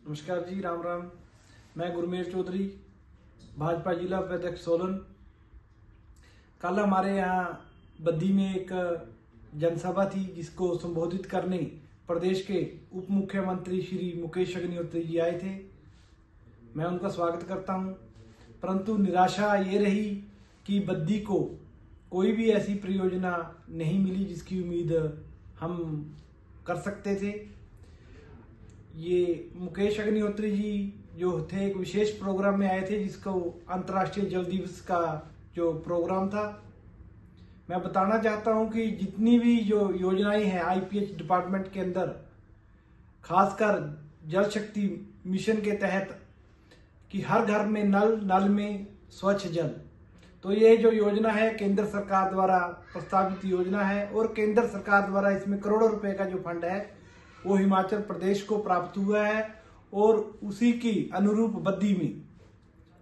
नमस्कार जी, राम राम। मैं गुरमेर चौधरी, भाजपा जिला उपाध्यक्ष सोलन। कल हमारे यहाँ बद्दी में एक जनसभा थी जिसको संबोधित करने प्रदेश के उप मुख्यमंत्री श्री मुकेश अग्निहोत्री जी आए थे। मैं उनका स्वागत करता हूं, परंतु निराशा ये रही कि बद्दी को कोई भी ऐसी परियोजना नहीं मिली जिसकी उम्मीद हम कर सकते थे। ये मुकेश अग्निहोत्री जी जो थे एक विशेष प्रोग्राम में आए थे जिसको अंतर्राष्ट्रीय जल दिवस का जो प्रोग्राम था। मैं बताना चाहता हूं कि जितनी भी जो योजनाएं हैं आईपीएच डिपार्टमेंट के अंदर, खासकर जल शक्ति मिशन के तहत कि हर घर में नल, नल में स्वच्छ जल, तो ये जो योजना है केंद्र सरकार द्वारा प्रस्तावित योजना है और केंद्र सरकार द्वारा इसमें करोड़ों रुपए का जो फंड है वो हिमाचल प्रदेश को प्राप्त हुआ है और उसी की अनुरूप बद्दी में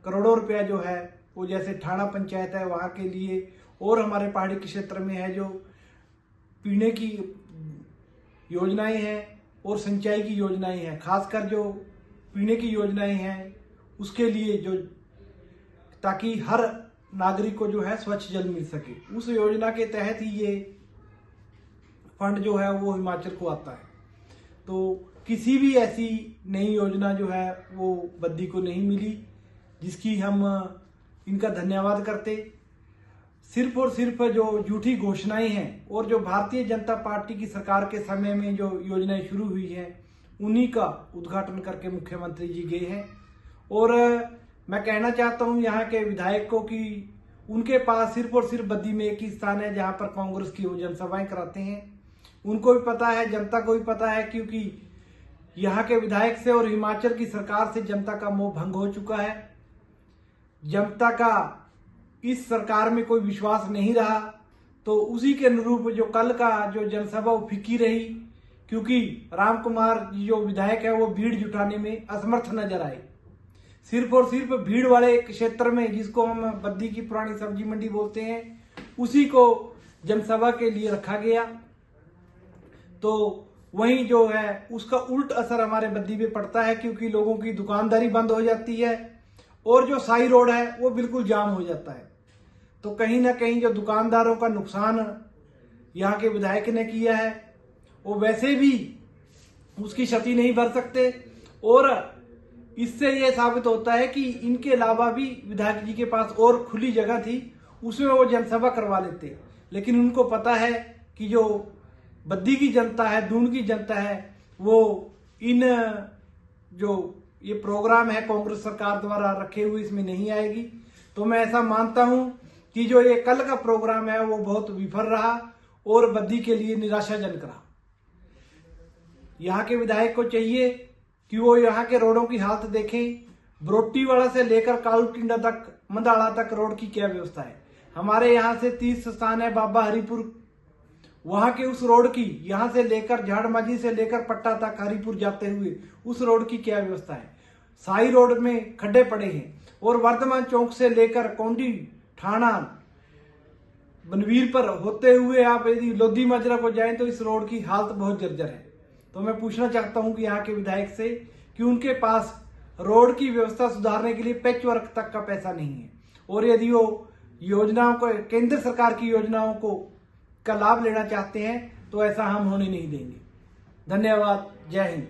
करोड़ों रुपया जो है वो जैसे ठाणा पंचायत है वहां के लिए और हमारे पहाड़ी के क्षेत्र में है जो पीने की योजनाएं हैं और सिंचाई की योजनाएं हैं। खासकर जो पीने की योजनाएं हैं उसके लिए जो ताकि हर नागरिक को जो है स्वच्छ जल मिल सके, उस योजना के तहत ही ये फंड जो है वो हिमाचल को आता है। तो किसी भी ऐसी नई योजना जो है वो बद्दी को नहीं मिली जिसकी हम इनका धन्यवाद करते। सिर्फ और सिर्फ जो झूठी घोषणाएं हैं और जो भारतीय जनता पार्टी की सरकार के समय में जो योजनाएं शुरू हुई हैं उन्हीं का उद्घाटन करके मुख्यमंत्री जी गए हैं। और मैं कहना चाहता हूं यहाँ के विधायक को कि उनके पास सिर्फ और सिर्फ बद्दी में एक ही स्थान है जहां पर कांग्रेस की वो जनसभाएं कराते हैं। उनको भी पता है, जनता को भी पता है, क्योंकि यहाँ के विधायक से और हिमाचल की सरकार से जनता का मोह भंग हो चुका है। जनता का इस सरकार में कोई विश्वास नहीं रहा, तो उसी के अनुरूप जो कल का जो जनसभा वो फीकी रही, क्योंकि राम कुमार जी जो विधायक है वो भीड़ जुटाने में असमर्थ नजर आए। सिर्फ और सिर्फ भीड़ वाले क्षेत्र में, जिसको हम बद्दी की पुरानी सब्जी मंडी बोलते हैं, उसी को जनसभा के लिए रखा गया। तो वहीं जो है उसका उल्ट असर हमारे बद्दी पे पड़ता है, क्योंकि लोगों की दुकानदारी बंद हो जाती है और जो साई रोड है वो बिल्कुल जाम हो जाता है। तो कहीं ना कहीं जो दुकानदारों का नुकसान यहाँ के विधायक ने किया है वो वैसे भी उसकी क्षति नहीं भर सकते। और इससे ये साबित होता है कि इनके अलावा भी विधायक जी के पास और खुली जगह थी, उसमें वो जनसभा करवा लेते, लेकिन उनको पता है कि जो बद्दी की जनता है, दून की जनता है, वो इन जो ये प्रोग्राम है कांग्रेस सरकार द्वारा रखे हुए इसमें नहीं आएगी। तो मैं ऐसा मानता हूं कि जो ये कल का प्रोग्राम है वो बहुत विफल रहा और बद्दी के लिए निराशाजनक रहा। यहाँ के विधायक को चाहिए कि वो यहाँ के रोडों की हालत देखें। बरोटीवाला से लेकर कालूटिंडा तक, मंदाड़ा तक रोड की क्या व्यवस्था है। हमारे यहाँ से 30 स्थान है बाबा हरिपुर, वहां के उस रोड की, यहां से लेकर झाड़माजी से लेकर पट्टा तक हरिपुर जाते हुए उस रोड की क्या व्यवस्था है। साई रोड में खड्डे पड़े हैं और वर्धमान चौक से लेकर कौंडी, ठाणा, बनवीर पर होते हुए आप यदि लोधी माजरा को जाएं तो इस रोड की हालत बहुत जर्जर है। तो मैं पूछना चाहता हूं कि यहाँ के विधायक से कि उनके पास रोड की व्यवस्था सुधारने के लिए पैच वर्क तक का पैसा नहीं है, और यदि वो योजनाओं को, केंद्र सरकार की योजनाओं को का लाभ लेना चाहते हैं तो ऐसा हम होने नहीं देंगे। धन्यवाद। जय हिंद।